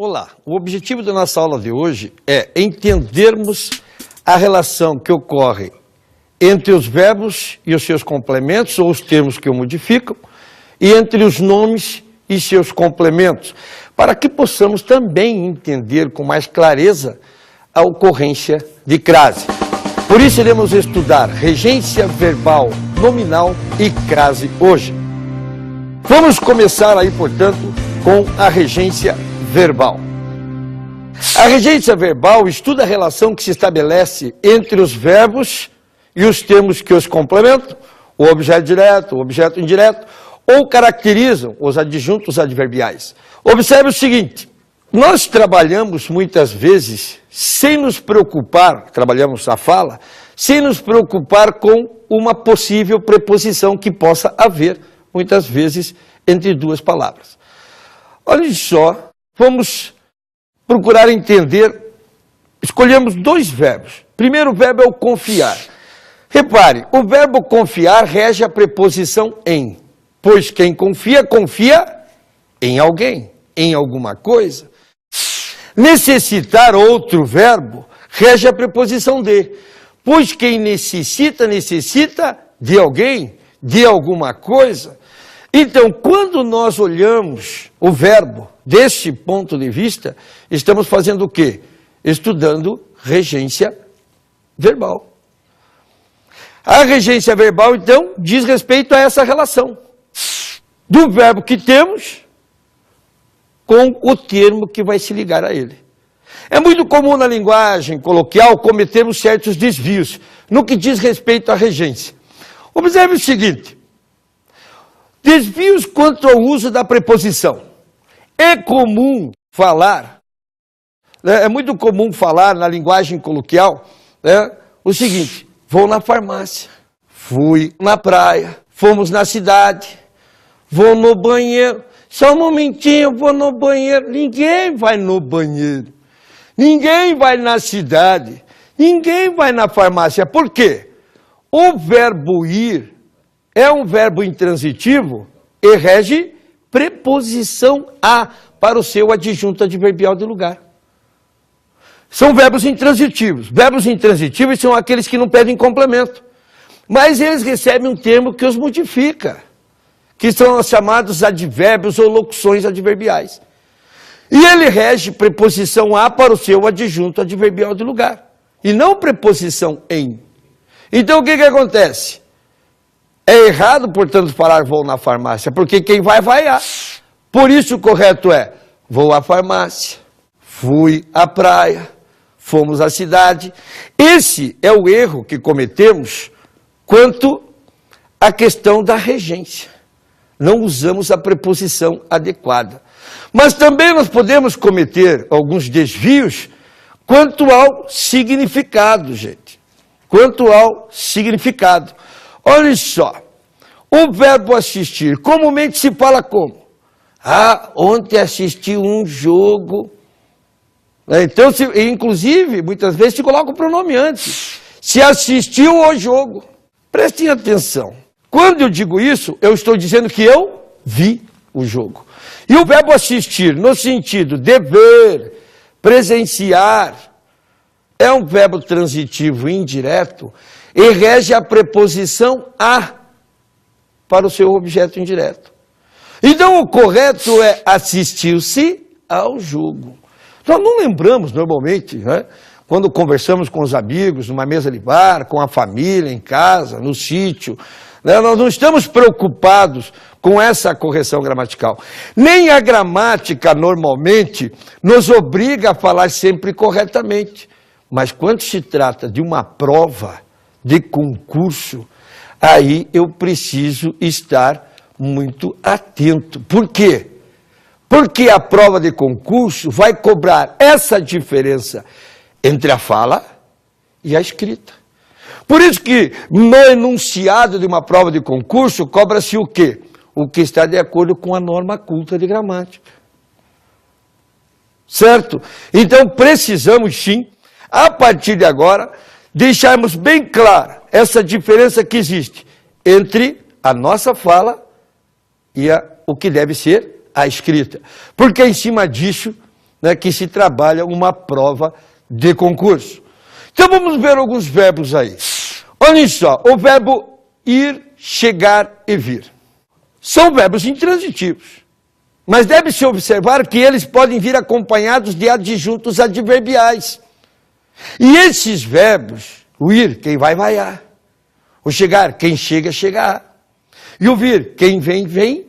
Olá, o objetivo da nossa aula de hoje é entendermos a relação que ocorre entre os verbos e os seus complementos, ou os termos que o modificam, e entre os nomes e seus complementos, para que possamos também entender com mais clareza a ocorrência de crase. Por isso iremos estudar regência verbal nominal e crase hoje. Vamos começar aí, portanto, com a regência verbal. A regência verbal estuda a relação que se estabelece entre os verbos e os termos que os complementam, o objeto direto, o objeto indireto, ou caracterizam os adjuntos adverbiais. Observe o seguinte: nós trabalhamos muitas vezes sem nos preocupar, trabalhamos a fala, sem nos preocupar com uma possível preposição que possa haver, muitas vezes, entre duas palavras. Olha só, vamos procurar entender, escolhemos dois verbos. O primeiro verbo é o confiar. Repare, o verbo confiar rege a preposição em, pois quem confia, confia em alguém, em alguma coisa. Necessitar, outro verbo, rege a preposição de, pois quem necessita, necessita de alguém, de alguma coisa. Então, quando nós olhamos o verbo deste ponto de vista, estamos fazendo o quê? Estudando regência verbal. A regência verbal, então, diz respeito a essa relação do verbo que temos com o termo que vai se ligar a ele. É muito comum na linguagem coloquial cometermos certos desvios no que diz respeito à regência. Observe o seguinte: desvios quanto ao uso da preposição. É comum falar, é muito comum falar na linguagem coloquial, o seguinte: vou na farmácia, fui na praia, fomos na cidade, vou no banheiro. Só um momentinho, eu vou no banheiro. Ninguém vai no banheiro, ninguém vai na cidade, ninguém vai na farmácia. Por quê? O verbo ir é um verbo intransitivo e rege preposição a para o seu adjunto adverbial de lugar. São verbos intransitivos. Verbos intransitivos são aqueles que não pedem complemento, mas eles recebem um termo que os modifica, que são os chamados advérbios ou locuções adverbiais. E ele rege preposição a para o seu adjunto adverbial de lugar, e não preposição em. Então o que acontece? É errado, portanto, falar vou na farmácia, porque quem vai, vai a. Por isso o correto é vou à farmácia, fui à praia, fomos à cidade. Esse é o erro que cometemos quanto à questão da regência. Não usamos a preposição adequada. Mas também nós podemos cometer alguns desvios quanto ao significado, gente. Quanto ao significado. Olha só, o verbo assistir, comumente se fala como? Ontem assisti um jogo. Então, inclusive, muitas vezes se coloca o pronome antes. Se assistiu ao jogo. Prestem atenção. Quando eu digo isso, eu estou dizendo que eu vi o jogo. E o verbo assistir, no sentido de ver, presenciar, é um verbo transitivo indireto e rege a preposição a para o seu objeto indireto. Então, o correto é assistiu-se ao jogo. Nós não lembramos, normalmente, quando conversamos com os amigos, numa mesa de bar, com a família, em casa, no sítio, nós não estamos preocupados com essa correção gramatical. Nem a gramática, normalmente, nos obriga a falar sempre corretamente. Mas quando se trata de uma prova de concurso, aí eu preciso estar muito atento. Por quê? Porque a prova de concurso vai cobrar essa diferença entre a fala e a escrita. Por isso que no enunciado de uma prova de concurso cobra-se o quê? O que está de acordo com a norma culta de gramática. Certo? Então precisamos sim, a partir de agora, deixarmos bem clara essa diferença que existe entre a nossa fala e o que deve ser a escrita. Porque em cima disso né, que se trabalha uma prova de concurso. Então vamos ver alguns verbos aí. Olhem só, o verbo ir, chegar e vir. São verbos intransitivos, mas deve-se observar que eles podem vir acompanhados de adjuntos adverbiais. E esses verbos, o ir, quem vai, vai. O chegar, quem chega, chega. E o vir, quem vem, vem.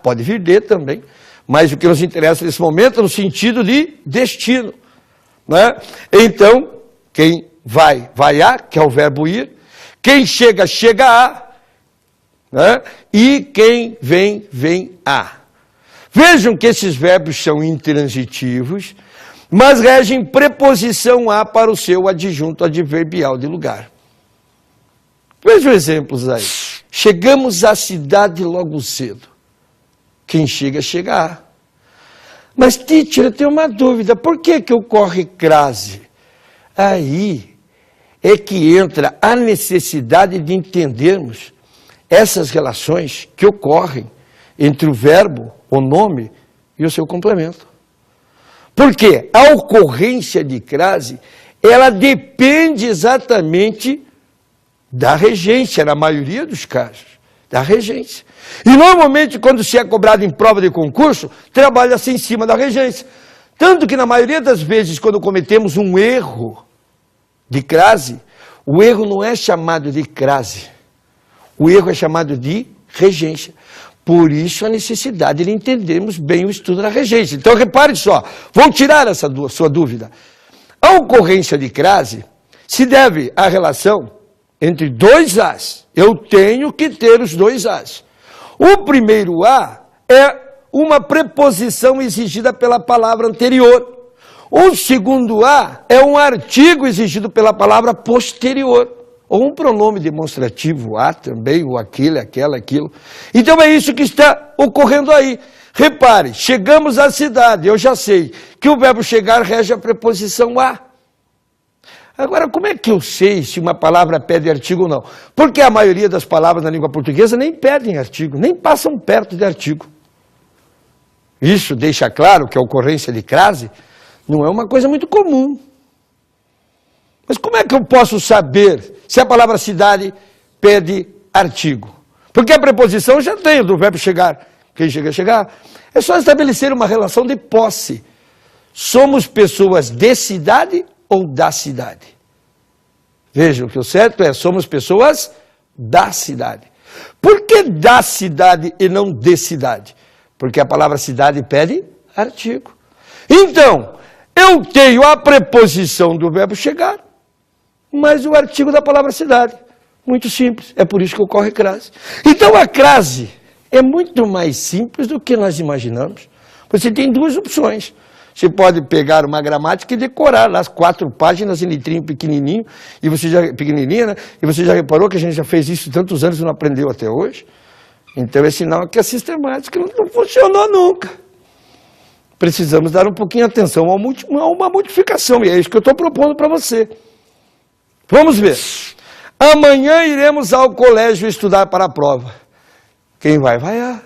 Pode vir de também. Mas o que nos interessa nesse momento é no sentido de destino, né? Então, quem vai, vai que é o verbo ir. Quem chega, chega né? E quem vem, vem Vejam que esses verbos são intransitivos, mas regem preposição para o seu adjunto adverbial de lugar. Vejam exemplos aí. Chegamos à cidade logo cedo. Quem chega, chega Mas, teacher, eu tenho uma dúvida. Por que ocorre crase? Aí é que entra a necessidade de entendermos essas relações que ocorrem entre o verbo, o nome e o seu complemento. Porque a ocorrência de crase, ela depende exatamente da regência, na maioria dos casos, da regência. E normalmente, quando se é cobrado em prova de concurso, trabalha-se em cima da regência. Tanto que na maioria das vezes, quando cometemos um erro de crase, o erro não é chamado de crase, o erro é chamado de regência. Por isso a necessidade de entendermos bem o estudo da regência. Então repare só, vou tirar essa sua dúvida. A ocorrência de crase se deve à relação entre dois As. Eu tenho que ter os dois As. O primeiro A é uma preposição exigida pela palavra anterior. O segundo A é um artigo exigido pela palavra posterior. Ou um pronome demonstrativo, também, ou aquele, aquela, aquilo. Então é isso que está ocorrendo aí. Repare, chegamos à cidade, eu já sei que o verbo chegar rege a preposição a. Agora, como é que eu sei se uma palavra pede artigo ou não? Porque a maioria das palavras na língua portuguesa nem pedem artigo, nem passam perto de artigo. Isso deixa claro que a ocorrência de crase não é uma coisa muito comum. Mas como é que eu posso saber se a palavra cidade pede artigo? Porque a preposição já tem do verbo chegar. Quem chega, chegar. É só estabelecer uma relação de posse. Somos pessoas de cidade ou da cidade? Vejam que o certo é, somos pessoas da cidade. Por que da cidade e não de cidade? Porque a palavra cidade pede artigo. Então, eu tenho a preposição do verbo chegar, mas o artigo da palavra cidade. Muito simples, é por isso que ocorre crase. Então a crase é muito mais simples do que nós imaginamos. Você tem duas opções. Você pode pegar uma gramática e decorar lá as 4 páginas em letrinho pequenininho, pequenininha, né? E você já reparou que a gente já fez isso tantos anos e não aprendeu até hoje? Então é sinal que a sistemática não funcionou nunca. Precisamos dar um pouquinho de atenção a uma modificação, e é isso que eu estou propondo para você. Vamos ver. Amanhã iremos ao colégio estudar para a prova. Quem vai, vai.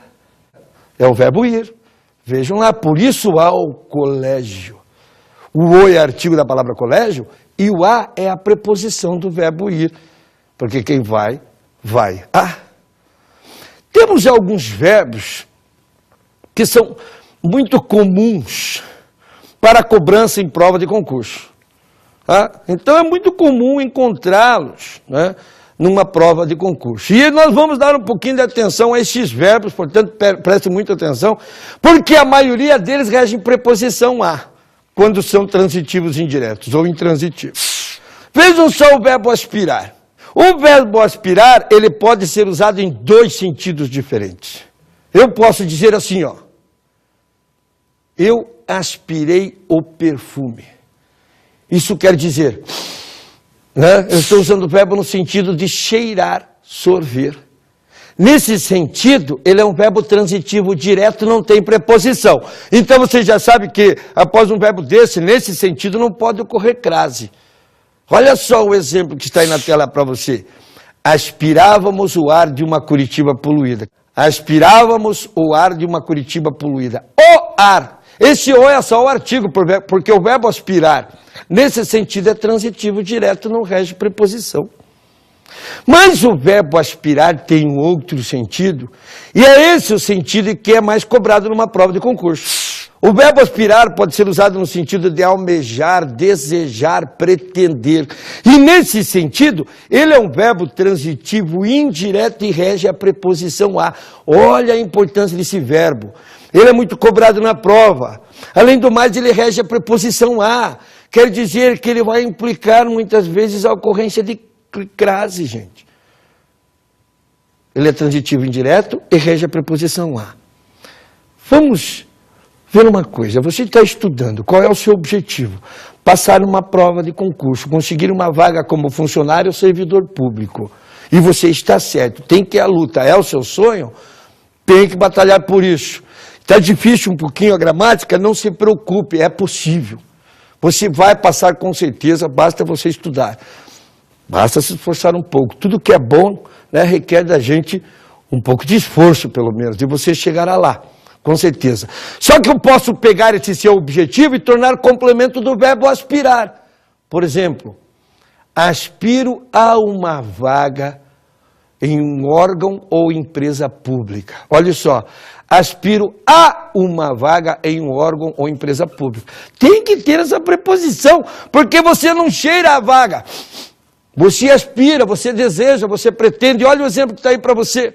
É o verbo ir. Vejam lá, por isso ao colégio. O o é artigo da palavra colégio e o a é a preposição do verbo ir. Porque quem vai, vai. Temos alguns verbos que são muito comuns para a cobrança em prova de concurso. Então é muito comum encontrá-los, né, numa prova de concurso. E nós vamos dar um pouquinho de atenção a esses verbos, portanto preste muita atenção, porque a maioria deles regem preposição a, quando são transitivos indiretos ou intransitivos. Vejam só o verbo aspirar. O verbo aspirar, ele pode ser usado em 2 sentidos diferentes. Eu posso dizer assim, eu aspirei o perfume. Isso quer dizer, né, eu estou usando o verbo no sentido de cheirar, sorver. Nesse sentido, ele é um verbo transitivo direto, não tem preposição. Então você já sabe que após um verbo desse, nesse sentido, não pode ocorrer crase. Olha só o exemplo que está aí na tela para você. Aspirávamos o ar de uma Curitiba poluída. Aspirávamos o ar de uma Curitiba poluída. O ar. Esse o é só o artigo, porque o verbo aspirar, nesse sentido, é transitivo direto, não rege preposição. Mas o verbo aspirar tem um outro sentido, e é esse o sentido que é mais cobrado numa prova de concurso. O verbo aspirar pode ser usado no sentido de almejar, desejar, pretender. E nesse sentido, ele é um verbo transitivo indireto e rege a preposição a. Olha a importância desse verbo. Ele é muito cobrado na prova. Além do mais, ele rege a preposição a. Quer dizer que ele vai implicar muitas vezes a ocorrência de crase, gente. Ele é transitivo indireto e rege a preposição a. Vamos ver uma coisa, você está estudando, qual é o seu objetivo? Passar uma prova de concurso, conseguir uma vaga como funcionário ou servidor público. E você está certo, tem que ir à luta, é o seu sonho? Tem que batalhar por isso. Está difícil um pouquinho a gramática? Não se preocupe, é possível. Você vai passar com certeza, basta você estudar. Basta se esforçar um pouco. Tudo que é bom, né, requer da gente um pouco de esforço, pelo menos, e você chegará lá. Com certeza. Só que eu posso pegar esse seu objetivo e tornar complemento do verbo aspirar. Por exemplo, aspiro a uma vaga em um órgão ou empresa pública. Olha só, aspiro a uma vaga em um órgão ou empresa pública. Tem que ter essa preposição, porque você não cheira a vaga. Você aspira, você deseja, você pretende. Olha o exemplo que está aí para você.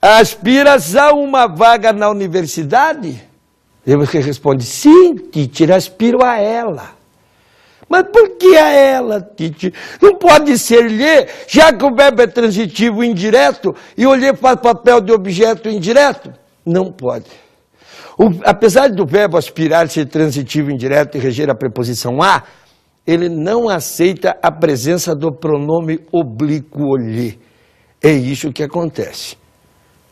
Aspiras a uma vaga na universidade? E você responde, sim, teacher, aspiro a ela. Mas por que a ela, teacher? Não pode ser lhe, já que o verbo é transitivo indireto e o lhe faz papel de objeto indireto? Não pode. Apesar do verbo aspirar ser transitivo indireto e reger a preposição a, ele não aceita a presença do pronome oblíquo lhe. É isso que acontece.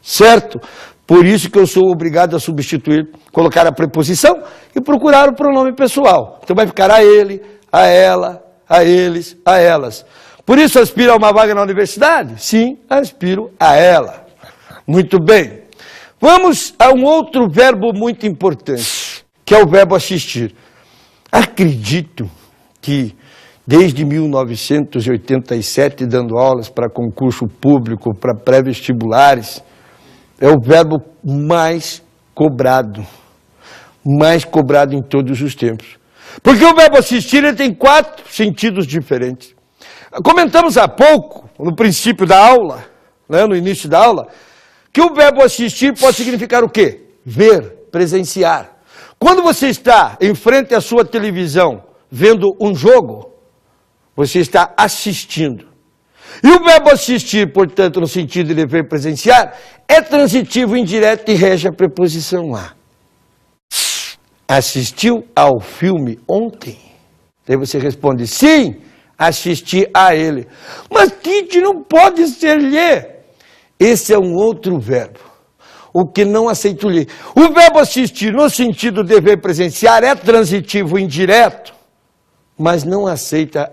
Certo? Por isso que eu sou obrigado a substituir, colocar a preposição e procurar o pronome pessoal. Então vai ficar a ele, a ela, a eles, a elas. Por isso aspiro a uma vaga na universidade? Sim, aspiro a ela. Muito bem. Vamos a um outro verbo muito importante, que é o verbo assistir. Acredito que desde 1987, dando aulas para concurso público, para pré-vestibulares, é o verbo mais cobrado em todos os tempos. Porque o verbo assistir ele tem 4 sentidos diferentes. Comentamos há pouco, no princípio da aula, né, no início da aula, que o verbo assistir pode significar o quê? Ver, presenciar. Quando você está em frente à sua televisão vendo um jogo, você está assistindo. E o verbo assistir, portanto, no sentido de ver, presenciar, é transitivo indireto e rege a preposição a. Assistiu ao filme ontem? Daí você responde, sim, assisti a ele. Mas, Tite, não pode ser lhe. Esse é um outro verbo, o que não aceita o lhe. O verbo assistir, no sentido de ver, presenciar, é transitivo indireto, mas não aceita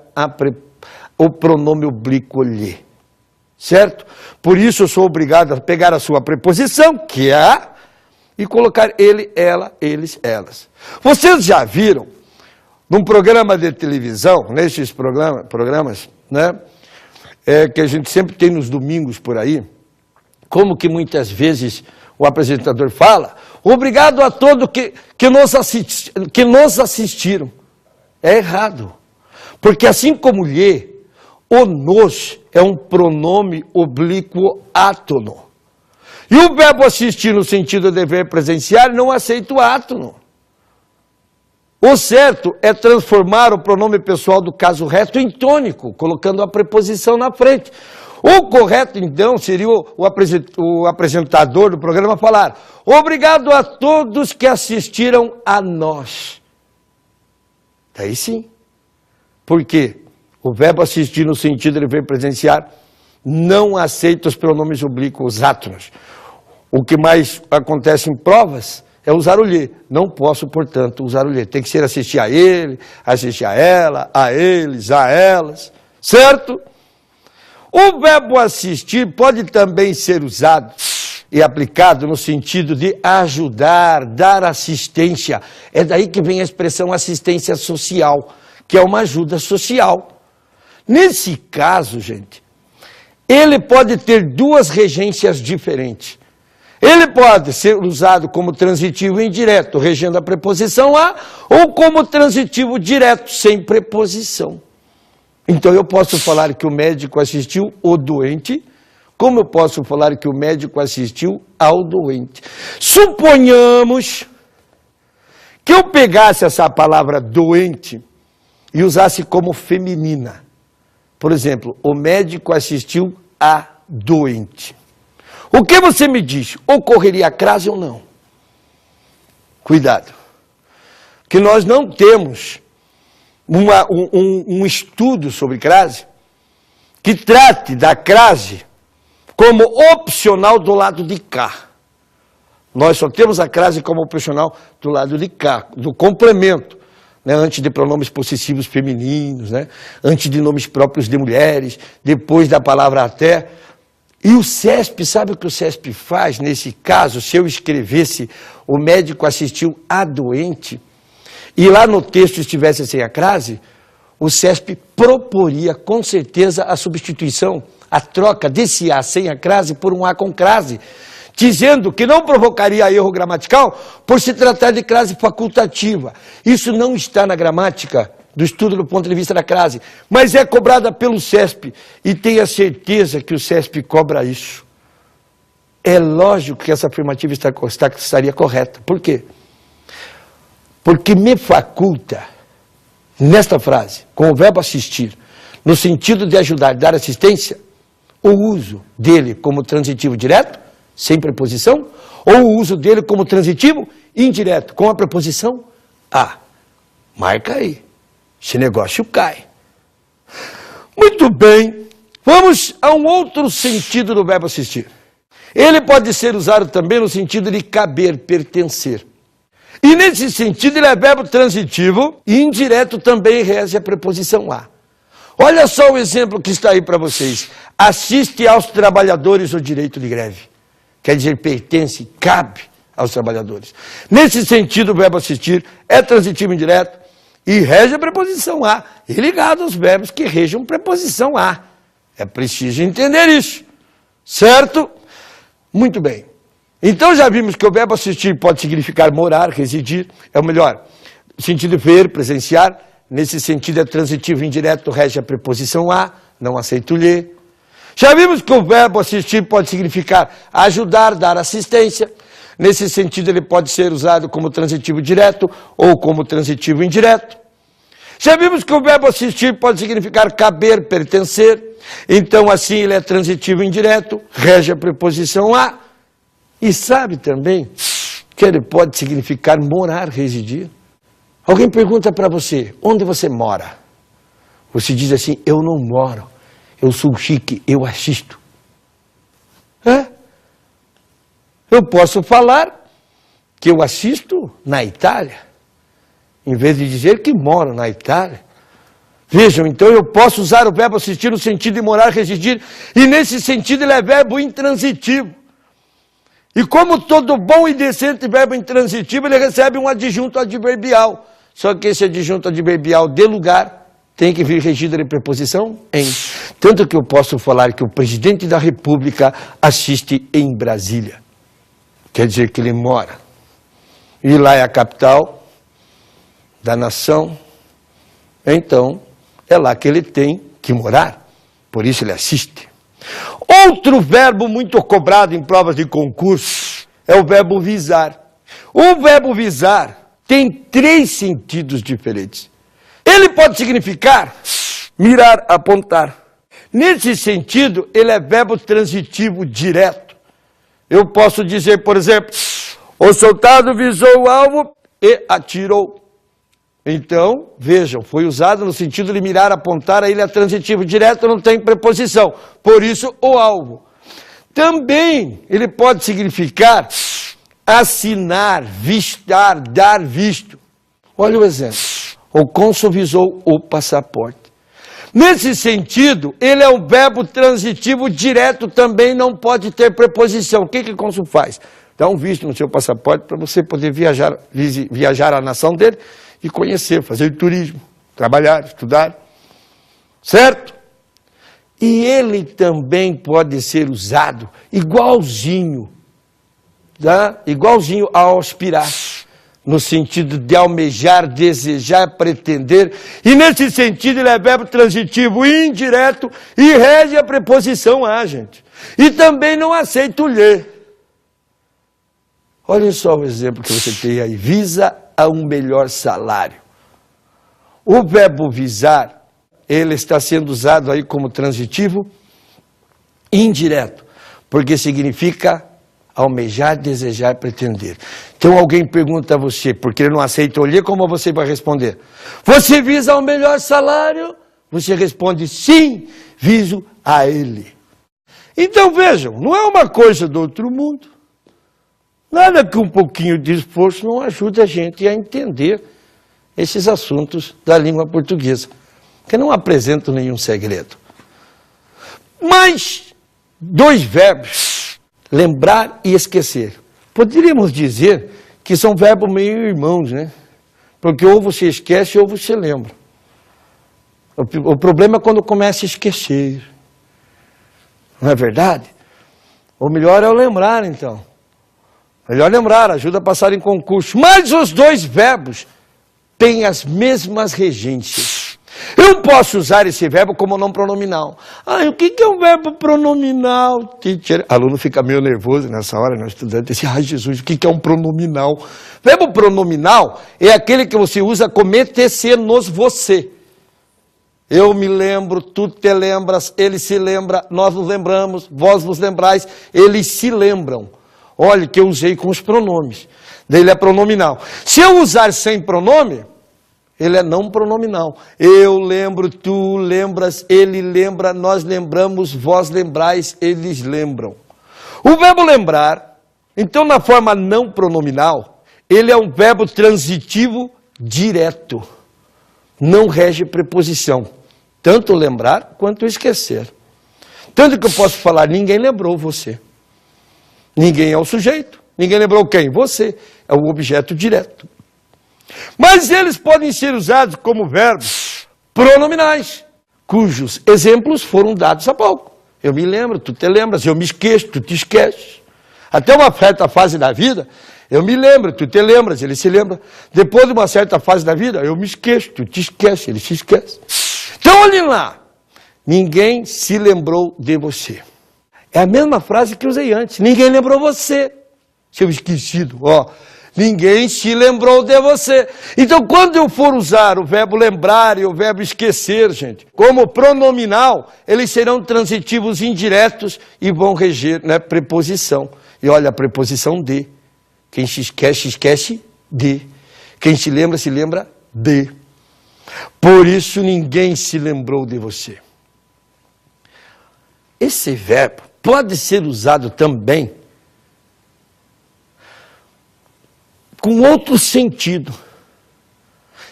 o pronome oblíquo lhe, certo? Por isso eu sou obrigado a pegar a sua preposição, que é a, e colocar ele, ela, eles, elas. Vocês já viram, num programa de televisão, nesses programas, né, que a gente sempre tem nos domingos por aí, como que muitas vezes o apresentador fala, obrigado a todos que nos assistiram. É errado, porque assim como lhe, o nos é um pronome oblíquo átono. E o verbo assistir no sentido de ver, presenciar, não aceita o átono. O certo é transformar o pronome pessoal do caso reto em tônico, colocando a preposição na frente. O correto, então, seria o apresentador do programa falar, obrigado a todos que assistiram a nós. Daí sim. Por quê? O verbo assistir no sentido de ver, presenciar não aceita os pronomes oblíquos átonos. O que mais acontece em provas é usar o lhe. Não posso, portanto, usar o lhe. Tem que ser assistir a ele, assistir a ela, a eles, a elas. Certo? O verbo assistir pode também ser usado e aplicado no sentido de ajudar, dar assistência. É daí que vem a expressão assistência social, que é uma ajuda social. Nesse caso, gente, ele pode ter duas regências diferentes. Ele pode ser usado como transitivo indireto, regendo a preposição a, ou como transitivo direto, sem preposição. Então eu posso falar que o médico assistiu o doente, como eu posso falar que o médico assistiu ao doente. Suponhamos que eu pegasse essa palavra doente e usasse como feminina. Por exemplo, o médico assistiu a doente. O que você me diz? Ocorreria a crase ou não? Cuidado. Que nós não temos um estudo sobre crase que trate da crase como opcional do lado de cá. Nós só temos a crase como opcional do lado de cá, do complemento, né, antes de pronomes possessivos femininos, né, antes de nomes próprios de mulheres, depois da palavra até. E o CESP, sabe o que o CESP faz nesse caso? Se eu escrevesse o médico assistiu a doente, e lá no texto estivesse sem a crase, o CESP proporia com certeza a substituição, a troca desse A sem a crase por um A com crase, dizendo que não provocaria erro gramatical por se tratar de crase facultativa. Isso não está na gramática do estudo do ponto de vista da crase, mas é cobrada pelo CESP, e tenha certeza que o CESP cobra isso. É lógico que essa afirmativa estaria correta. Por quê? Porque me faculta, nesta frase, com o verbo assistir, no sentido de ajudar, dar assistência, o uso dele como transitivo direto, sem preposição, ou o uso dele como transitivo indireto, com a preposição a. Marca aí. Esse negócio cai. Muito bem. Vamos a um outro sentido do verbo assistir. Ele pode ser usado também no sentido de caber, pertencer. E nesse sentido ele é verbo transitivo e indireto também rege a preposição a. Olha só o exemplo que está aí para vocês. Assiste aos trabalhadores o direito de greve. Quer dizer, pertence, cabe aos trabalhadores. Nesse sentido, o verbo assistir é transitivo indireto e rege a preposição a, e ligado aos verbos que regem preposição a. É preciso entender isso, certo? Muito bem. Então já vimos que o verbo assistir pode significar morar, residir, é o melhor. Sentido ver, presenciar, nesse sentido é transitivo indireto, rege a preposição a, não aceito ler. Já vimos que o verbo assistir pode significar ajudar, dar assistência. Nesse sentido, ele pode ser usado como transitivo direto ou como transitivo indireto. Já vimos que o verbo assistir pode significar caber, pertencer. Então, assim, ele é transitivo indireto, rege a preposição a. E sabe também que ele pode significar morar, residir. Alguém pergunta para você, onde você mora? Você diz assim, eu não moro. Eu sou chique, eu assisto. Eu posso falar que eu assisto na Itália, em vez de dizer que moro na Itália. Vejam, então eu posso usar o verbo assistir no sentido de morar, residir, e nesse sentido ele é verbo intransitivo. E como todo bom e decente verbo intransitivo, ele recebe um adjunto adverbial. Só que esse adjunto adverbial de lugar tem que vir regido de preposição em. Tanto que eu posso falar que o presidente da República assiste em Brasília. Quer dizer que ele mora. E lá é a capital da nação. Então, é lá que ele tem que morar. Por isso ele assiste. Outro verbo muito cobrado em provas de concurso é o verbo visar. O verbo visar tem 3 sentidos diferentes. Ele pode significar mirar, apontar. Nesse sentido, ele é verbo transitivo direto. Eu posso dizer, por exemplo, o soldado visou o alvo e atirou. Então, vejam, foi usado no sentido de mirar, apontar, aí ele é transitivo direto, não tem preposição. Por isso, o alvo. Também, ele pode significar assinar, vistar, dar visto. Olha o exemplo. O cônsul visou o passaporte. Nesse sentido, ele é um verbo transitivo direto, também não pode ter preposição. O que o cônsul faz? Dá um visto no seu passaporte para você poder viajar à nação dele e conhecer, fazer turismo, trabalhar, estudar. Certo? E ele também pode ser usado igualzinho, tá? Igualzinho ao aspirar, no sentido de almejar, desejar, pretender. E nesse sentido ele é verbo transitivo indireto e rege a preposição a, gente. E também não aceita o lhe. Olhem só o exemplo que você tem aí. Visa a um melhor salário. O verbo visar, ele está sendo usado aí como transitivo indireto, porque significa almejar, desejar, pretender. Então alguém pergunta a você, porque ele não aceita o lhe, como você vai responder? Você visa ao melhor salário? Você responde, sim, viso a ele. Então vejam, não é uma coisa do outro mundo. Nada que um pouquinho de esforço não ajude a gente a entender esses assuntos da língua portuguesa, que não apresentam nenhum segredo. Mas, dois verbos, lembrar e esquecer. Poderíamos dizer que são verbos meio irmãos, né? Porque ou você esquece ou você lembra. O problema é quando começa a esquecer. Não é verdade? O melhor é o lembrar, então. Melhor lembrar, ajuda a passar em concurso. Mas os dois verbos têm as mesmas regências. Eu posso usar esse verbo como não pronominal. O que é um verbo pronominal, teacher? O aluno fica meio nervoso nessa hora, né? O estudante diz, Jesus, o que é um pronominal? Verbo pronominal é aquele que você usa como ETC nos você. Eu me lembro, tu te lembras, ele se lembra, nós nos lembramos, vós vos lembrais, eles se lembram. Olha que eu usei com os pronomes. Daí ele é pronominal. Se eu usar sem pronome, ele é não pronominal. Eu lembro, tu lembras, ele lembra, nós lembramos, vós lembrais, eles lembram. O verbo lembrar, então na forma não pronominal, ele é um verbo transitivo direto. Não rege preposição. Tanto lembrar quanto esquecer. Tanto que eu posso falar, ninguém lembrou você. Ninguém é o sujeito. Ninguém lembrou quem? Você. É o objeto direto. Mas eles podem ser usados como verbos pronominais, cujos exemplos foram dados há pouco. Eu me lembro, tu te lembras. Eu me esqueço, tu te esqueces. Até uma certa fase da vida, eu me lembro, tu te lembras, ele se lembra. Depois de uma certa fase da vida, eu me esqueço, tu te esquece, ele se esquece. Então, olhem lá. Ninguém se lembrou de você. É a mesma frase que eu usei antes. Ninguém lembrou você, seu esquecido. Ninguém se lembrou de você. Então, quando eu for usar o verbo lembrar e o verbo esquecer, gente, como pronominal, eles serão transitivos indiretos e vão reger, né, preposição. E olha, a preposição de. Quem se esquece de. Quem se lembra de. Por isso, ninguém se lembrou de você. Esse verbo pode ser usado também com outro sentido.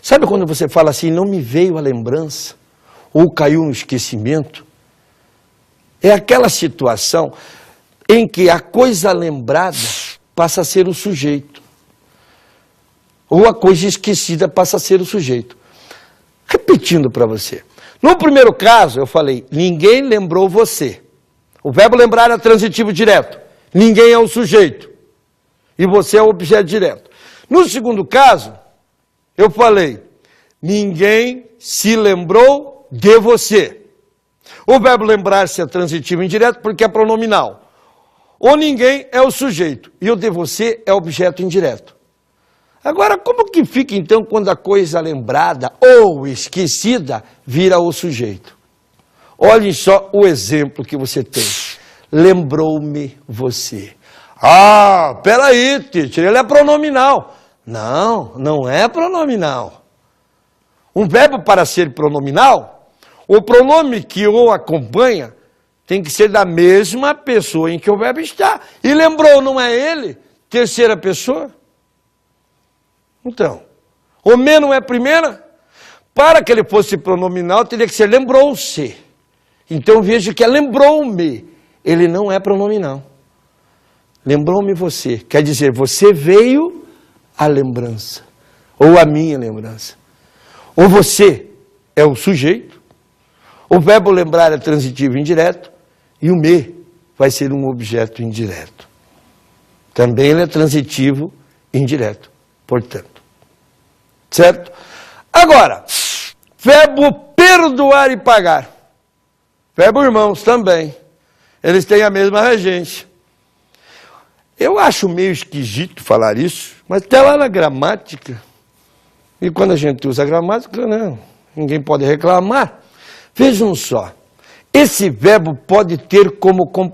Sabe quando você fala assim, não me veio a lembrança, ou caiu no esquecimento? É aquela situação em que a coisa lembrada passa a ser o sujeito, ou a coisa esquecida passa a ser o sujeito. Repetindo para você. No primeiro caso, eu falei, ninguém lembrou você. O verbo lembrar é transitivo direto. Ninguém é o sujeito. E você é o objeto direto. No segundo caso, eu falei, ninguém se lembrou de você. O verbo lembrar-se é transitivo indireto porque é pronominal. O ninguém é o sujeito e o de você é objeto indireto. Agora, como que fica então quando a coisa lembrada ou esquecida vira o sujeito? Olhem só o exemplo que você tem. Lembrou-me você. Peraí, teacher, ele é pronominal. Não, não é pronominal. Um verbo para ser pronominal, o pronome que o acompanha tem que ser da mesma pessoa em que o verbo está. E lembrou, não é ele? Terceira pessoa? Então, o me não é primeira? Para que ele fosse pronominal, teria que ser lembrou-se. Então veja que é lembrou-me. Ele não é pronominal. Lembrou-me você. Quer dizer, você veio à lembrança. Ou a minha lembrança. Ou você é o sujeito. O verbo lembrar é transitivo indireto. E o me vai ser um objeto indireto. Também ele é transitivo indireto. Portanto. Certo? Agora, verbo perdoar e pagar. Verbo irmãos também. Eles têm a mesma regência. Eu acho meio esquisito falar isso, mas até lá na gramática, e quando a gente usa a gramática, né, ninguém pode reclamar. Vejam só, esse verbo pode ter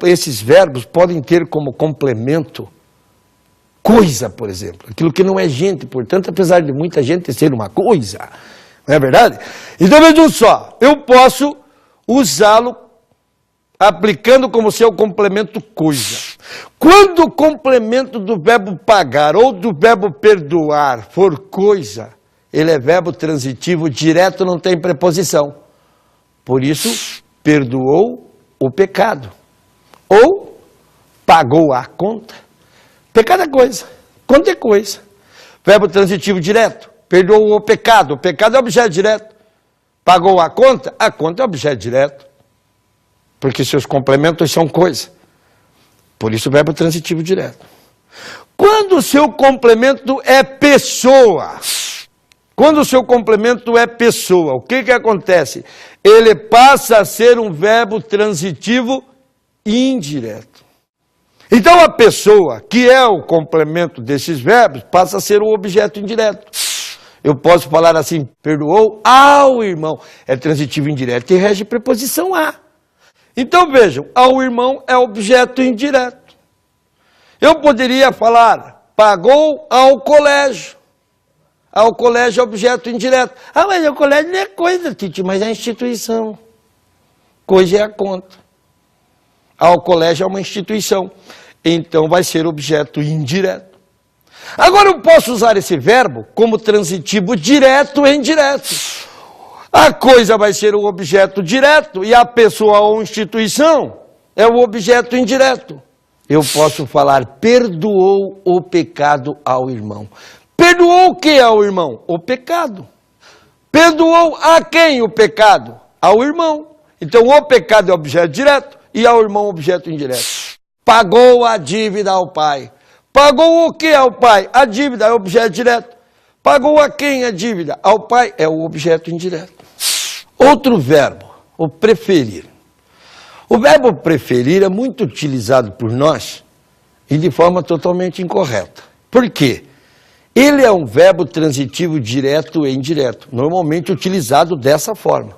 esses verbos podem ter como complemento coisa, por exemplo, aquilo que não é gente, portanto, apesar de muita gente ser uma coisa, não é verdade? Então vejam só, eu posso usá-lo aplicando como seu complemento coisa. Quando o complemento do verbo pagar ou do verbo perdoar for coisa, ele é verbo transitivo direto, não tem preposição. Por isso, perdoou o pecado. Ou pagou a conta. Pecado é coisa, conta é coisa. Verbo transitivo direto, perdoou o pecado é objeto direto. Pagou a conta é objeto direto. Porque seus complementos são coisa. Por isso o verbo transitivo direto. Quando o seu complemento é pessoa, o que acontece? Ele passa a ser um verbo transitivo indireto. Então a pessoa, que é o complemento desses verbos, passa a ser o objeto indireto. Eu posso falar assim, perdoou ao irmão. É transitivo indireto e rege preposição a. Então vejam, ao irmão é objeto indireto. Eu poderia falar, pagou ao colégio. Ao colégio é objeto indireto. Ah, mas o colégio não é coisa, Titi, mas é instituição. Coisa é a conta. Ao colégio é uma instituição. Então vai ser objeto indireto. Agora eu posso usar esse verbo como transitivo direto e indireto. A coisa vai ser o objeto direto e a pessoa ou instituição é o objeto indireto. Eu posso falar, perdoou o pecado ao irmão. Perdoou o que ao irmão? O pecado. Perdoou a quem o pecado? Ao irmão. Então o pecado é objeto direto e ao irmão objeto indireto. Pagou a dívida ao pai. Pagou o que ao pai? A dívida é objeto direto. Pagou a quem a dívida? Ao pai é o objeto indireto. Outro verbo, o preferir. O verbo preferir é muito utilizado por nós e de forma totalmente incorreta. Por quê? Ele é um verbo transitivo direto e indireto, normalmente utilizado dessa forma.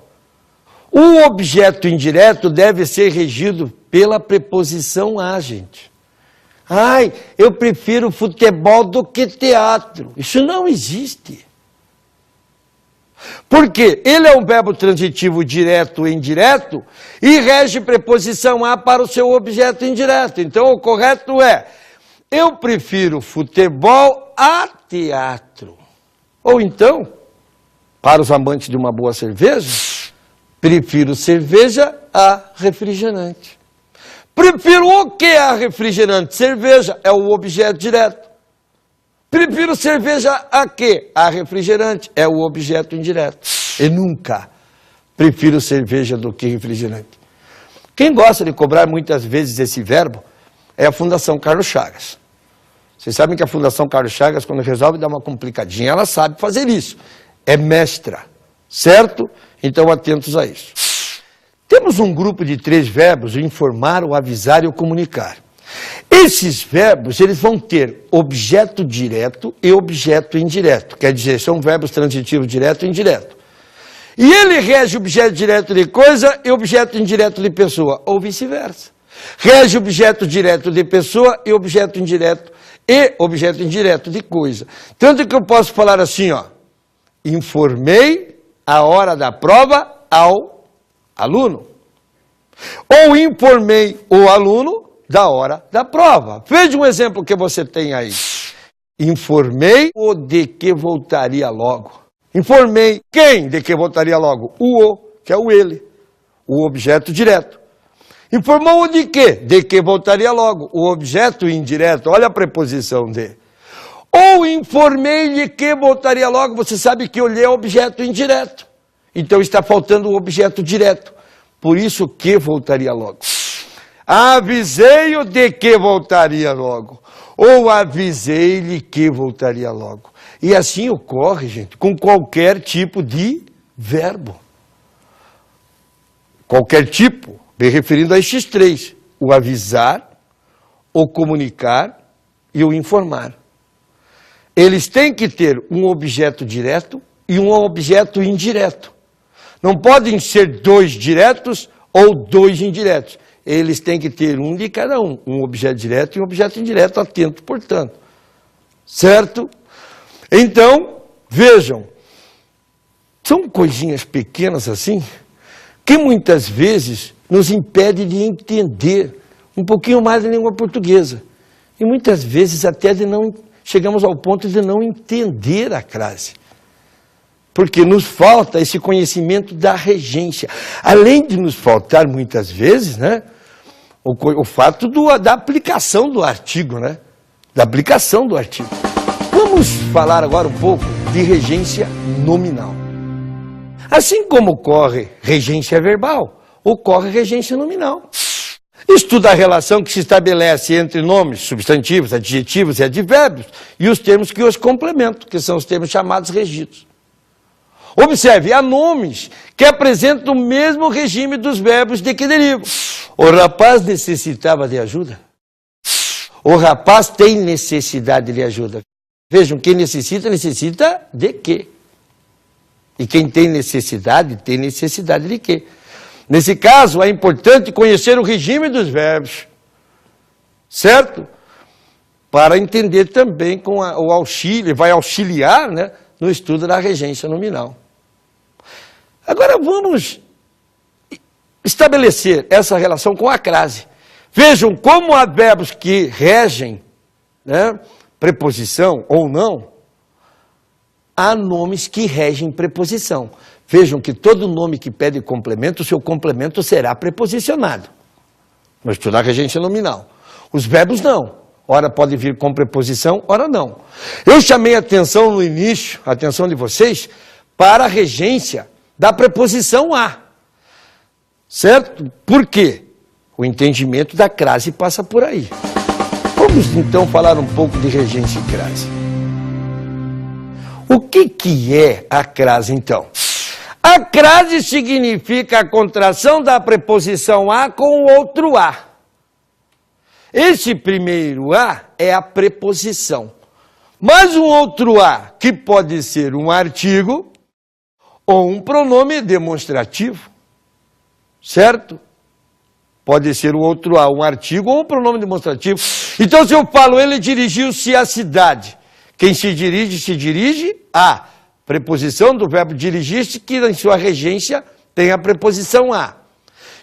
O objeto indireto deve ser regido pela preposição a, gente. Ai, eu prefiro futebol do que teatro. Isso não existe. Porque ele é um verbo transitivo direto e indireto e rege preposição a para o seu objeto indireto. Então o correto é, eu prefiro futebol a teatro. Ou então, para os amantes de uma boa cerveja, prefiro cerveja a refrigerante. Prefiro o que a refrigerante? Cerveja é o objeto direto. Prefiro cerveja a quê? A refrigerante é o objeto indireto. E nunca prefiro cerveja do que refrigerante. Quem gosta de cobrar muitas vezes esse verbo é a Fundação Carlos Chagas. Vocês sabem que a Fundação Carlos Chagas, quando resolve dar uma complicadinha, ela sabe fazer isso. É mestra, certo? Então atentos a isso. Temos um grupo de 3 verbos, o informar, o avisar e o comunicar. Esses verbos, eles vão ter objeto direto e objeto indireto. Quer dizer, são verbos transitivos direto e indireto. E ele rege objeto direto de coisa e objeto indireto de pessoa, ou vice-versa. Rege objeto direto de pessoa e objeto indireto de coisa. Tanto que eu posso falar assim, ó. Informei a hora da prova ao aluno. Ou informei o aluno da hora da prova. Veja um exemplo que você tem aí. Informei-o de que voltaria logo. Informei quem, de que voltaria logo? O, que é o ele, o objeto direto. Informou o de quê? De que voltaria logo? O objeto indireto, olha a preposição de. Ou informei de que voltaria logo, você sabe que o lhe é objeto indireto. Então está faltando o objeto direto. Por isso que voltaria logo. Avisei-o de que voltaria logo. Ou avisei-lhe que voltaria logo. E assim ocorre, gente, com qualquer tipo de verbo. Qualquer tipo, me referindo a estes três. O avisar, o comunicar e o informar. Eles têm que ter um objeto direto e um objeto indireto. Não podem ser dois diretos ou dois indiretos. Eles têm que ter um de cada um objeto direto e um objeto indireto, atento, portanto. Certo? Então, vejam, são coisinhas pequenas assim, que muitas vezes nos impede de entender um pouquinho mais a língua portuguesa. E muitas vezes até chegamos ao ponto de não entender a crase. Porque nos falta esse conhecimento da regência. Além de nos faltar muitas vezes, né, o fato da aplicação do artigo, né? Da aplicação do artigo. Vamos falar agora um pouco de regência nominal. Assim como ocorre regência verbal, ocorre regência nominal. Estuda a relação que se estabelece entre nomes, substantivos, adjetivos e advérbios e os termos que os complementam, que são os termos chamados regidos. Observe, há nomes que apresentam o mesmo regime dos verbos de que derivam. O rapaz necessitava de ajuda. O rapaz tem necessidade de ajuda. Vejam, quem necessita de quê? E quem tem necessidade de quê? Nesse caso, é importante conhecer o regime dos verbos, certo? Para entender também com o auxílio, vai auxiliar, né, no estudo da regência nominal. Agora vamos estabelecer essa relação com a crase. Vejam como há verbos que regem, né, preposição ou não, há nomes que regem preposição. Vejam que todo nome que pede complemento, o seu complemento será preposicionado. No estudo da regência nominal. Os verbos não. Ora pode vir com preposição, ora não. Eu chamei a atenção no início, a atenção de vocês, para a regência da preposição a. Certo? Por quê? O entendimento da crase passa por aí. Vamos então falar um pouco de regência e crase. O que é a crase então? A crase significa a contração da preposição a com o outro a. Esse primeiro a é a preposição. Mas um outro a, que pode ser um artigo ou um pronome demonstrativo. Certo? Pode ser o outro a, um artigo ou um pronome demonstrativo. Então, se eu falo, ele dirigiu-se à cidade. Quem se dirige a. Preposição do verbo dirigir-se, que em sua regência tem a preposição a.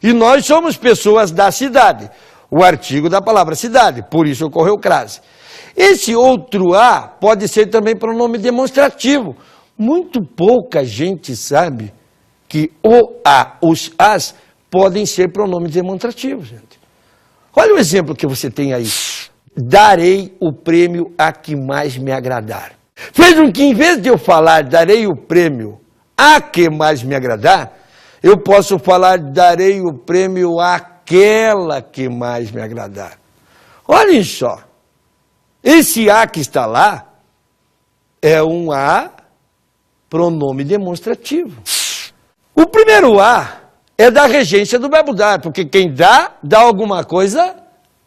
E nós somos pessoas da cidade. O artigo da palavra cidade, por isso ocorreu crase. Esse outro a pode ser também pronome demonstrativo. Muito pouca gente sabe que o a, os as, podem ser pronomes demonstrativos, gente. Olha o exemplo que você tem aí. Darei o prêmio a que mais me agradar. Vejam que em vez de eu falar darei o prêmio a que mais me agradar, eu posso falar darei o prêmio àquela que mais me agradar. Olhem só. Esse a que está lá é um a pronome demonstrativo. O primeiro a é da regência do verbo dar, porque quem dá alguma coisa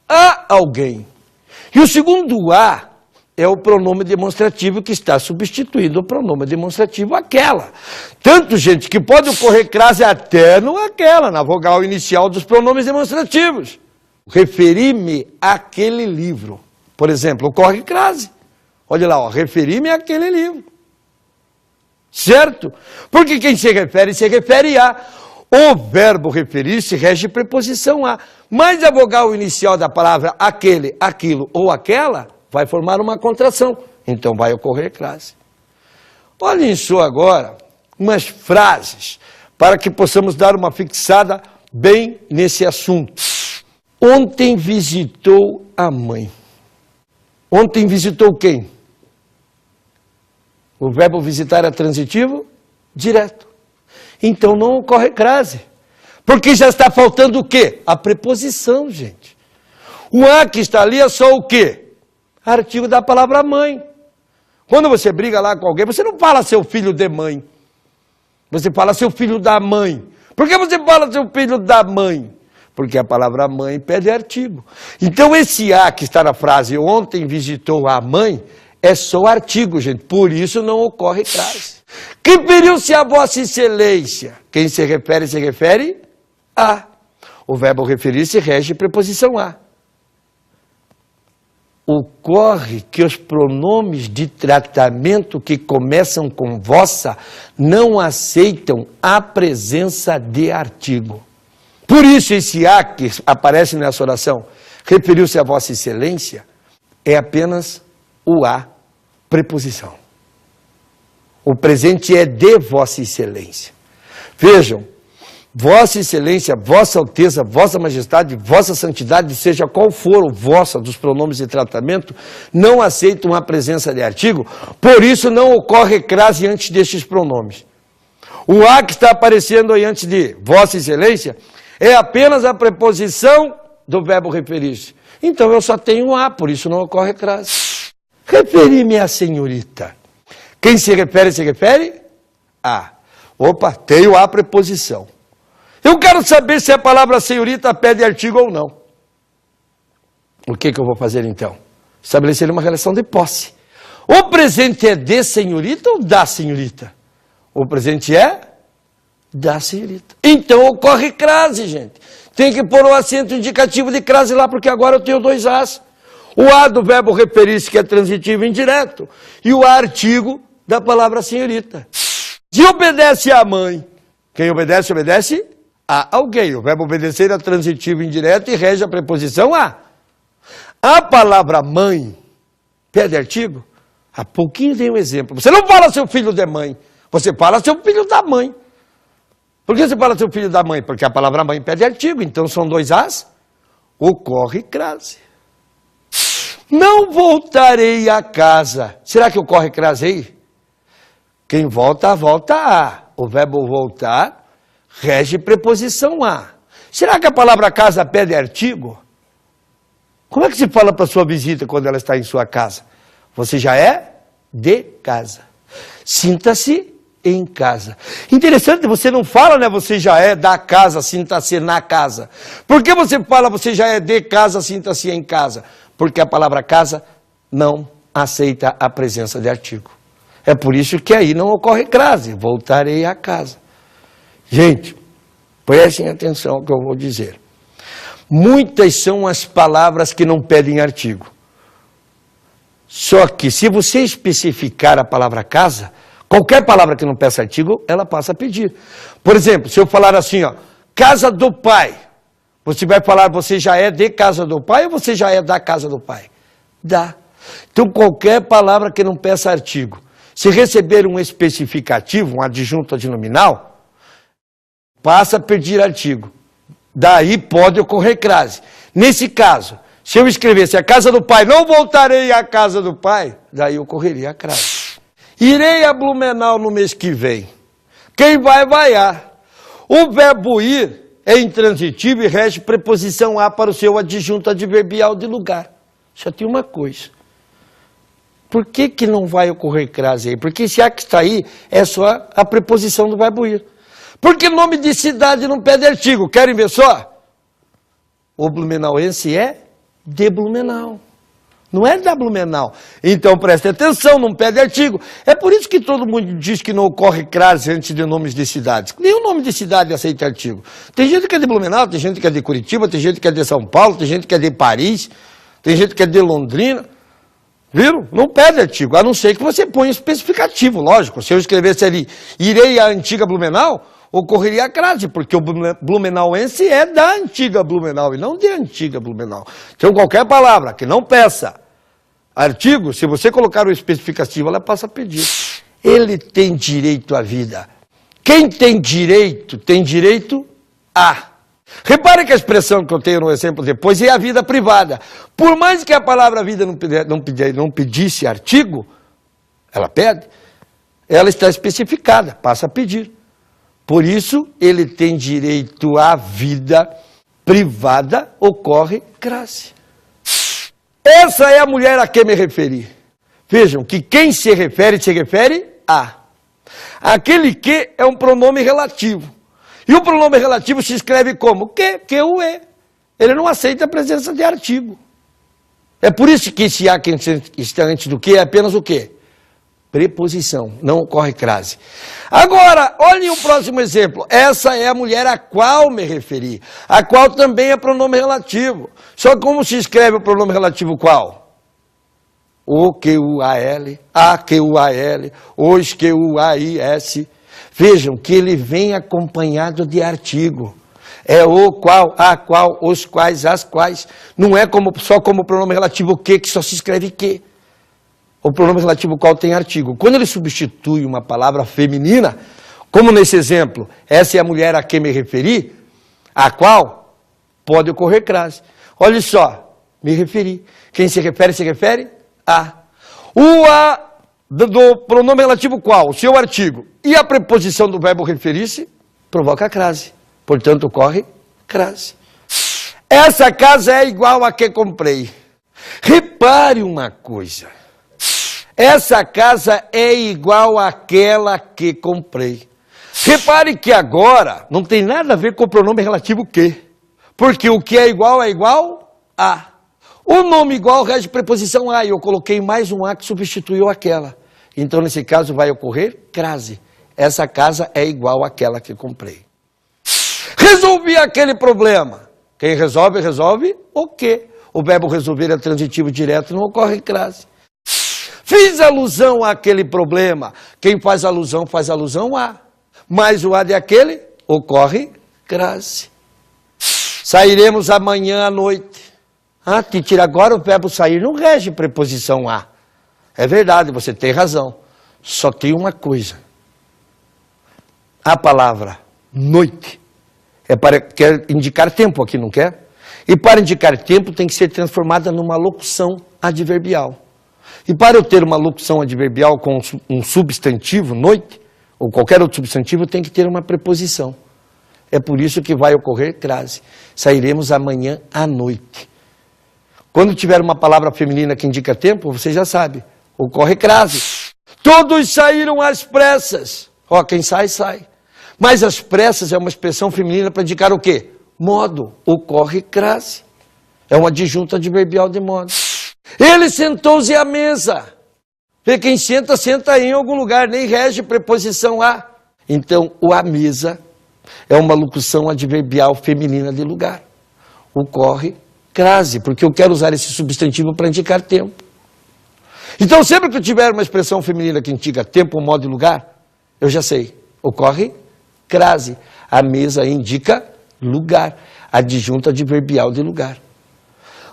a alguém. E o segundo a é o pronome demonstrativo que está substituindo o pronome demonstrativo aquela. Tanto, gente, que pode ocorrer crase até no aquela, na vogal inicial dos pronomes demonstrativos. Referi-me àquele livro. Por exemplo, ocorre crase. Olha lá, ó, referi-me àquele livro. Certo? Porque quem se refere a. O verbo referir-se rege preposição a. Mas a vogal inicial da palavra aquele, aquilo ou aquela vai formar uma contração. Então vai ocorrer crase. Olhem só agora umas frases para que possamos dar uma fixada bem nesse assunto. Ontem visitou a mãe. Ontem visitou quem? O verbo visitar é transitivo? Direto. Então não ocorre crase. Porque já está faltando o quê? A preposição, gente. O a que está ali é só o quê? Artigo da palavra mãe. Quando você briga lá com alguém, você não fala seu filho de mãe. Você fala seu filho da mãe. Por que você fala seu filho da mãe? Porque a palavra mãe pede artigo. Então esse a que está na frase ontem visitou a mãe é só artigo, gente. Por isso não ocorre crase. Referiu-se a Vossa Excelência. Quem se refere a. O verbo referir-se rege preposição a. Ocorre que os pronomes de tratamento que começam com vossa não aceitam a presença de artigo. Por isso esse a que aparece nessa oração, referiu-se a Vossa Excelência, é apenas o a, preposição. O presente é de Vossa Excelência. Vejam, Vossa Excelência, Vossa Alteza, Vossa Majestade, Vossa Santidade, seja qual for o vossa dos pronomes de tratamento, não aceitam a presença de artigo, por isso não ocorre crase antes destes pronomes. O a que está aparecendo aí antes de Vossa Excelência é apenas a preposição do verbo referir-se. Então eu só tenho a, por isso não ocorre crase. Referi-me à senhorita. Quem se refere a. Opa, tenho a preposição. Eu quero saber se a palavra senhorita pede artigo ou não. O que eu vou fazer então? Estabelecer uma relação de posse. O presente é de senhorita ou da senhorita? O presente é da senhorita. Então ocorre crase, gente. Tem que pôr o acento indicativo de crase lá, porque agora eu tenho dois as. O a do verbo referir-se, que é transitivo indireto, e o a artigo da palavra senhorita. Se obedece à mãe, quem obedece, obedece a alguém. O verbo obedecer é transitivo indireto e rege a preposição a. A palavra mãe pede artigo? Há pouquinho tem um exemplo. Você não fala seu filho de mãe, você fala seu filho da mãe. Por que você fala seu filho da mãe? Porque a palavra mãe pede artigo, então são dois as, ocorre crase. Não voltarei a casa. Será que ocorre crase aí? Quem volta, volta a. O verbo voltar rege preposição a. Será que a palavra casa pede artigo? Como é que se fala para sua visita quando ela está em sua casa? Você já é de casa. Sinta-se em casa. Interessante, você não fala, né? Você já é da casa, sinta-se na casa. Por que você fala você já é de casa, sinta-se em casa? Porque a palavra casa não aceita a presença de artigo. É por isso que aí não ocorre crase. Voltarei a casa. Gente, prestem atenção ao que eu vou dizer. Muitas são as palavras que não pedem artigo. Só que se você especificar a palavra casa, qualquer palavra que não peça artigo, ela passa a pedir. Por exemplo, se eu falar assim, ó, casa do pai, você vai falar, você já é de casa do pai ou você já é da casa do pai? Da. Então qualquer palavra que não peça artigo, se receber um especificativo, um adjunto adnominal, passa a pedir artigo. Daí pode ocorrer crase. Nesse caso, se eu escrevesse a casa do pai, não voltarei à casa do pai, daí ocorreria a crase. Irei a Blumenau no mês que vem. Quem vai, vai a. O verbo ir é intransitivo e rege preposição a para o seu adjunto adverbial de lugar. Só tem uma coisa. Por que não vai ocorrer crase aí? Porque esse a que está aí é só a preposição do verbo ir. Porque nome de cidade não pede artigo. Querem ver só? O blumenauense é de Blumenau. Não é da Blumenau. Então preste atenção, não pede artigo. É por isso que todo mundo diz que não ocorre crase antes de nomes de cidades. Nenhum nome de cidade aceita artigo. Tem gente que é de Blumenau, tem gente que é de Curitiba, tem gente que é de São Paulo, tem gente que é de Paris, tem gente que é de Londrina. Viram? Não pede artigo, a não ser que você ponha especificativo, lógico. Se eu escrevesse ali, irei à antiga Blumenau, ocorreria a crase, porque o blumenauense é da antiga Blumenau e não de antiga Blumenau. Então qualquer palavra que não peça artigo, se você colocar o especificativo, ela passa a pedir. ele tem direito à vida. Quem tem direito a. Repare que a expressão que eu tenho no exemplo depois é a vida privada. Por mais que a palavra vida não pedisse artigo, ela pede, ela está especificada, passa a pedir. Por isso, ele tem direito à vida privada, ocorre crase. Essa é a mulher a que me referi. Vejam que quem se refere a. Aquele que é um pronome relativo. E o pronome relativo se escreve como? Que o é. Ele não aceita a presença de artigo. É por isso que esse a que está antes do que é apenas o quê? Preposição, não ocorre crase. Agora, olhem o próximo exemplo. Essa é a mulher a qual me referi. A qual também é pronome relativo. Só como se escreve o pronome relativo qual? O, que, u, a, l, a, que, u, a, l, os, que, u, a, i, s. Vejam que ele vem acompanhado de artigo. É o, qual, a, qual, os, quais, as, quais. Não é só como pronome relativo que só se escreve que. O pronome relativo qual tem artigo. Quando ele substitui uma palavra feminina, como nesse exemplo, essa é a mulher a que me referi, a qual pode ocorrer crase. Olha só, me referi. Quem se refere a. O a do pronome relativo qual? O seu artigo. E a preposição do verbo referir-se provoca crase. Portanto, ocorre crase. Essa casa é igual a que comprei. Repare uma coisa. Essa casa é igual àquela que comprei. Repare que agora não tem nada a ver com o pronome relativo que. Porque o que é igual a. O nome igual rege preposição a. E eu coloquei mais um a que substituiu aquela. Então, nesse caso, vai ocorrer crase. Essa casa é igual àquela que comprei. Resolvi aquele problema. Quem resolve o quê? O verbo resolver é transitivo direto, não ocorre crase. Fiz alusão àquele problema. Quem faz alusão a. Mas o a de aquele ocorre crase. Sairemos amanhã à noite. Tira, agora o verbo sair não rege preposição a. É verdade, você tem razão. Só tem uma coisa. A palavra noite quer indicar tempo aqui, não quer? E para indicar tempo tem que ser transformada numa locução adverbial. E para eu ter uma locução adverbial com um substantivo, noite, ou qualquer outro substantivo, tem que ter uma preposição. É por isso que vai ocorrer crase. Sairemos amanhã à noite. Quando tiver uma palavra feminina que indica tempo, você já sabe, ocorre crase. Todos saíram às pressas. Quem sai, sai. Mas as pressas é uma expressão feminina para indicar o quê? Modo. Ocorre crase. É uma adjunta adverbial de modo. Ele sentou-se à mesa. Porque quem senta, senta em algum lugar, nem rege preposição a. Então, o à mesa é uma locução adverbial feminina de lugar. Ocorre crase, porque eu quero usar esse substantivo para indicar tempo. Então, sempre que eu tiver uma expressão feminina que indica tempo, modo e lugar, eu já sei. Ocorre crase. A mesa indica lugar. Adjunta adverbial de lugar.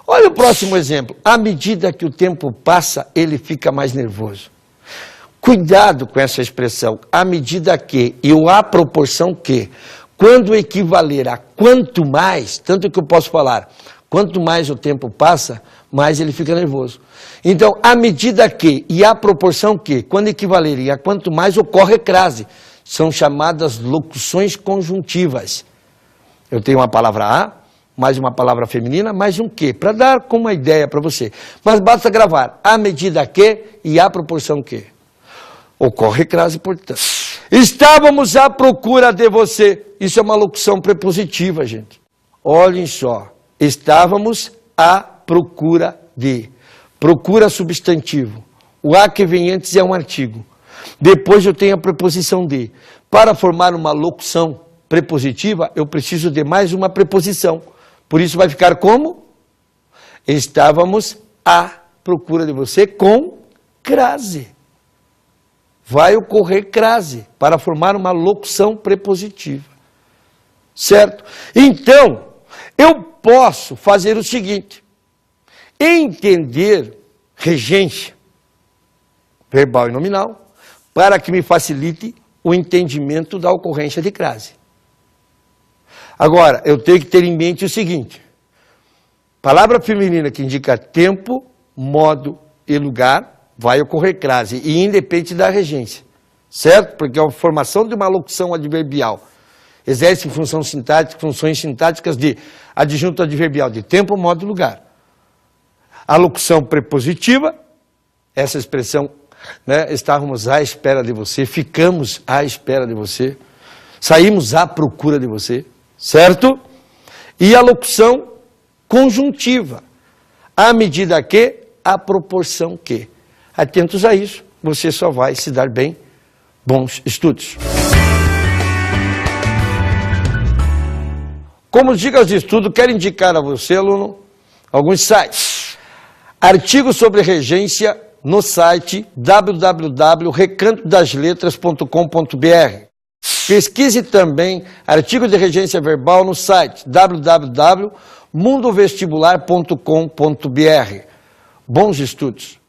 Olha o próximo exemplo. À medida que o tempo passa, ele fica mais nervoso. Cuidado com essa expressão. À medida que e o à proporção que. Quando equivaler a quanto mais, tanto que eu posso falar, quanto mais o tempo passa, mais ele fica nervoso. Então, à medida que e à proporção que, quando equivalerem a quanto mais, ocorre crase. São chamadas locuções conjuntivas. Eu tenho uma palavra a, mais uma palavra feminina, mais um que, para dar como uma ideia para você. Mas basta gravar à medida que e à proporção que. Ocorre crase, portanto. Estávamos à procura de você. Isso é uma locução prepositiva, gente. Olhem só. Estávamos à procura de. Procura substantivo. O a que vem antes é um artigo. Depois eu tenho a preposição de. Para formar uma locução prepositiva, eu preciso de mais uma preposição. Por isso vai ficar como? Estávamos à procura de você com crase. Vai ocorrer crase para formar uma locução prepositiva. Certo? Então, eu posso fazer o seguinte. Entender regência, verbal e nominal, para que me facilite o entendimento da ocorrência de crase. Agora, eu tenho que ter em mente o seguinte: palavra feminina que indica tempo, modo e lugar, vai ocorrer crase, e independe da regência, certo? Porque a formação de uma locução adverbial exerce funções sintáticas de adjunto adverbial de tempo, modo e lugar. A locução prepositiva, essa expressão, né, estávamos à espera de você, ficamos à espera de você, saímos à procura de você, certo? E a locução conjuntiva, à medida que, à proporção que. Atentos a isso, você só vai se dar bem. Bons estudos. Como dicas de estudo, quero indicar a você, aluno, alguns sites. Artigos sobre regência no site www.recantodasletras.com.br. Pesquise também artigo de regência verbal no site www.mundovestibular.com.br. Bons estudos!